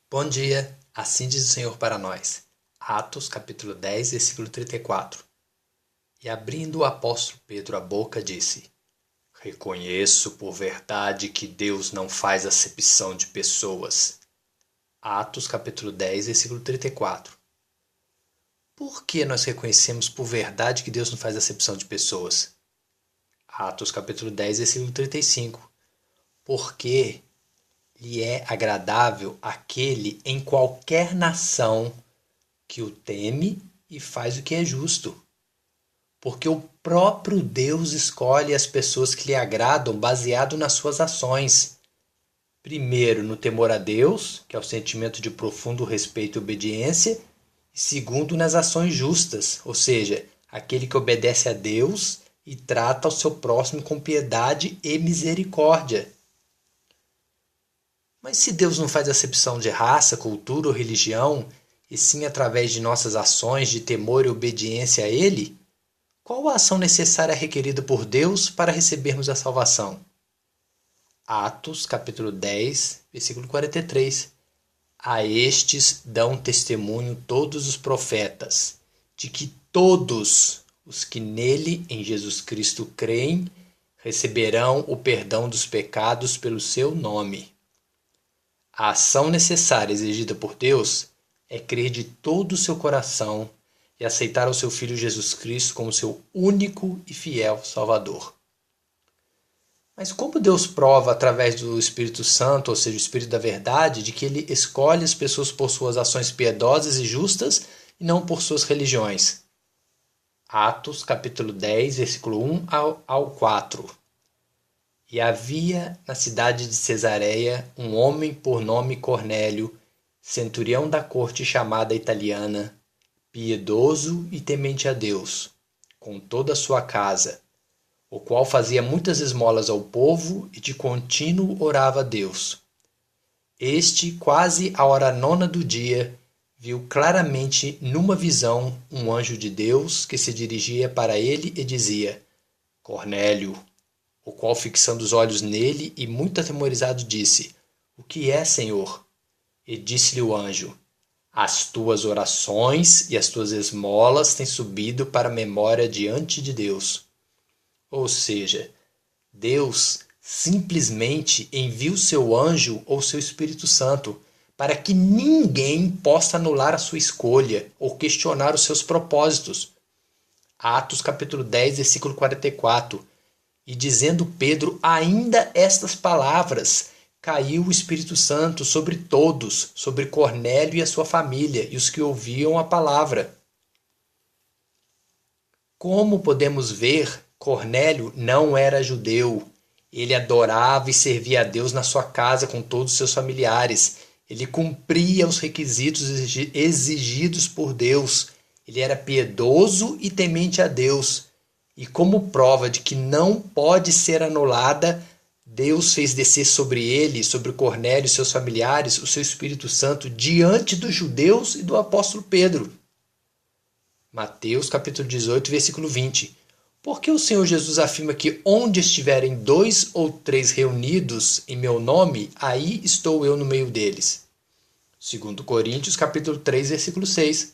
Bom dia, assim diz o Senhor para nós. Atos capítulo 10, versículo 34. E abrindo o apóstolo Pedro a boca, disse: Reconheço por verdade que Deus não faz acepção de pessoas. Atos capítulo 10, versículo 34. Por que nós reconhecemos por verdade que Deus não faz acepção de pessoas? Atos capítulo 10, versículo 35. Porque lhe é agradável aquele em qualquer nação que o teme e faz o que é justo. Porque o próprio Deus escolhe as pessoas que lhe agradam baseado nas suas ações. Primeiro, no temor a Deus, que é o sentimento de profundo respeito e obediência, e segundo, nas ações justas, ou seja, aquele que obedece a Deus e trata o seu próximo com piedade e misericórdia. Mas se Deus não faz acepção de raça, cultura ou religião, e sim através de nossas ações de temor e obediência a Ele, qual a ação necessária requerida por Deus para recebermos a salvação? Atos, capítulo 10, versículo 43. A estes dão testemunho todos os profetas, de que todos os que nele, em Jesus Cristo, creem, receberão o perdão dos pecados pelo seu nome. A ação necessária exigida por Deus é crer de todo o seu coração e aceitar o seu Filho Jesus Cristo como seu único e fiel Salvador. Mas como Deus prova através do Espírito Santo, ou seja, o Espírito da Verdade, de que Ele escolhe as pessoas por suas ações piedosas e justas e não por suas religiões? Atos capítulo 10, versículo 1 ao 4. E havia na cidade de Cesareia um homem por nome Cornélio, centurião da corte chamada italiana, piedoso e temente a Deus, com toda a sua casa, o qual fazia muitas esmolas ao povo e de contínuo orava a Deus. Este, quase à hora nona do dia, viu claramente numa visão um anjo de Deus que se dirigia para ele e dizia: Cornélio. O qual, fixando os olhos nele e muito atemorizado, disse: O que é, Senhor? E disse-lhe o anjo: As tuas orações e as tuas esmolas têm subido para a memória diante de Deus. Ou seja, Deus simplesmente envia o seu anjo ou seu Espírito Santo para que ninguém possa anular a sua escolha ou questionar os seus propósitos. Atos capítulo 10, versículo 44. E dizendo Pedro ainda estas palavras, caiu o Espírito Santo sobre todos, sobre Cornélio e a sua família, e os que ouviam a palavra. Como podemos ver, Cornélio não era judeu. Ele adorava e servia a Deus na sua casa com todos os seus familiares. Ele cumpria os requisitos exigidos por Deus. Ele era piedoso e temente a Deus. E como prova de que não pode ser anulada, Deus fez descer sobre ele, sobre Cornélio e seus familiares, o seu Espírito Santo diante dos judeus e do apóstolo Pedro. Mateus capítulo 18, versículo 20. Porque o Senhor Jesus afirma que onde estiverem 2 ou 3 reunidos em meu nome, aí estou eu no meio deles. 2 Coríntios capítulo 3, versículo 6.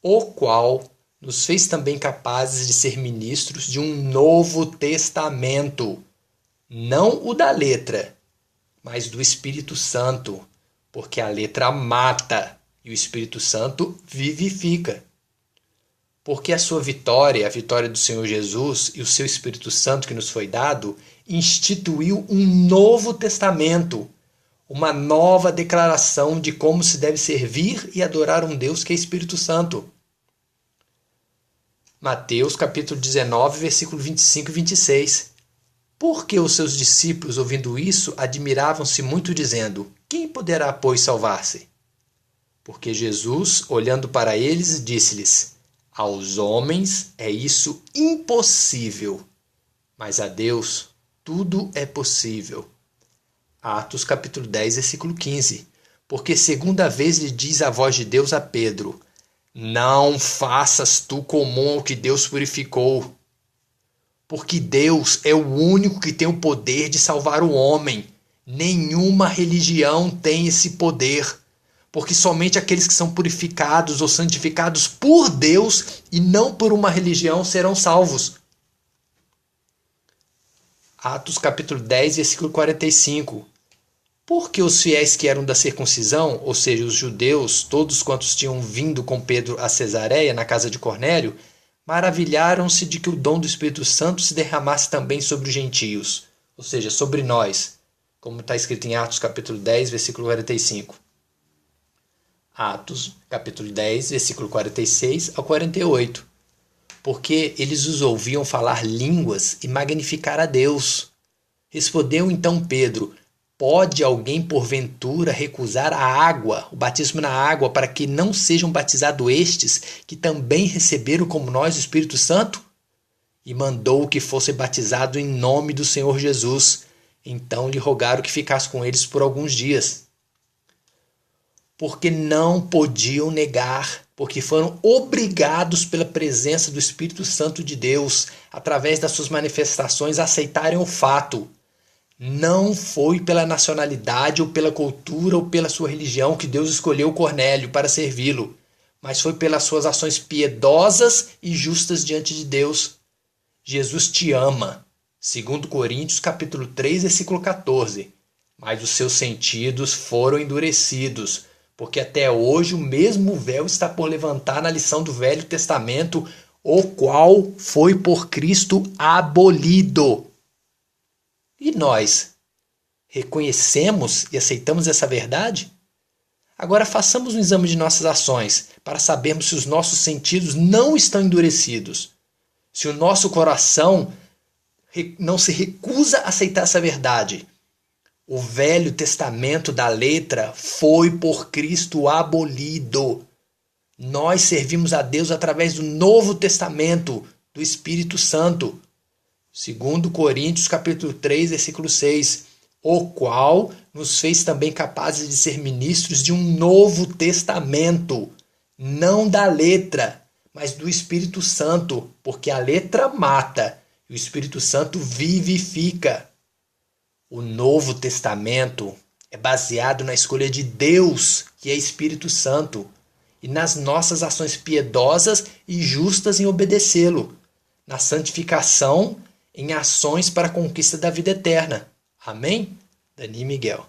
O qual nos fez também capazes de ser ministros de um novo testamento, não o da letra, mas do Espírito Santo, porque a letra mata e o Espírito Santo vivifica. Porque a sua vitória, a vitória do Senhor Jesus e o seu Espírito Santo que nos foi dado, instituiu um novo testamento, uma nova declaração de como se deve servir e adorar um Deus que é Espírito Santo. Mateus capítulo 19, versículo 25 e 26. Porque os seus discípulos, ouvindo isso, admiravam-se muito, dizendo: Quem poderá, pois, salvar-se? Porque Jesus, olhando para eles, disse-lhes: Aos homens é isso impossível, mas a Deus tudo é possível. Atos capítulo 10, versículo 15. Porque segunda vez lhe diz a voz de Deus a Pedro: Não faças tu comum ao que Deus purificou. Porque Deus é o único que tem o poder de salvar o homem. Nenhuma religião tem esse poder. porque somente aqueles que são purificados ou santificados por Deus e não por uma religião serão salvos. Atos capítulo 10, versículo 45. Porque os fiéis que eram da circuncisão, ou seja, os judeus, todos quantos tinham vindo com Pedro a Cesareia, na casa de Cornélio, maravilharam-se de que o dom do Espírito Santo se derramasse também sobre os gentios, ou seja, sobre nós, como está escrito em Atos capítulo 10, versículo 45. Atos capítulo 10, versículo 46 ao 48. Porque eles os ouviam falar línguas e magnificar a Deus. Respondeu então Pedro: pode alguém porventura recusar a água, o batismo na água, para que não sejam batizados estes, que também receberam como nós o Espírito Santo? E mandou que fosse batizado em nome do Senhor Jesus. Então lhe rogaram que ficasse com eles por alguns dias. Porque não podiam negar, porque foram obrigados pela presença do Espírito Santo de Deus, através das suas manifestações, a aceitarem o fato. Não foi pela nacionalidade, ou pela cultura, ou pela sua religião que Deus escolheu Cornélio para servi-lo, mas foi pelas suas ações piedosas e justas diante de Deus. Jesus te ama. 2 Coríntios capítulo 3, versículo 14. Mas os seus sentidos foram endurecidos, porque até hoje o mesmo véu está por levantar na lição do Velho Testamento, o qual foi por Cristo abolido. E nós reconhecemos e aceitamos essa verdade? Agora façamos um exame de nossas ações para sabermos se os nossos sentidos não estão endurecidos, se o nosso coração não se recusa a aceitar essa verdade. O Velho Testamento da letra foi por Cristo abolido. Nós servimos a Deus através do Novo Testamento, do Espírito Santo. 2 Coríntios capítulo 3, versículo 6. O qual nos fez também capazes de ser ministros de um Novo Testamento, não da letra, mas do Espírito Santo, porque a letra mata e o Espírito Santo vivifica. O Novo Testamento é baseado na escolha de Deus, que é Espírito Santo, e nas nossas ações piedosas e justas em obedecê-lo, na santificação, em ações para a conquista da vida eterna. Amém? Dani Miguel.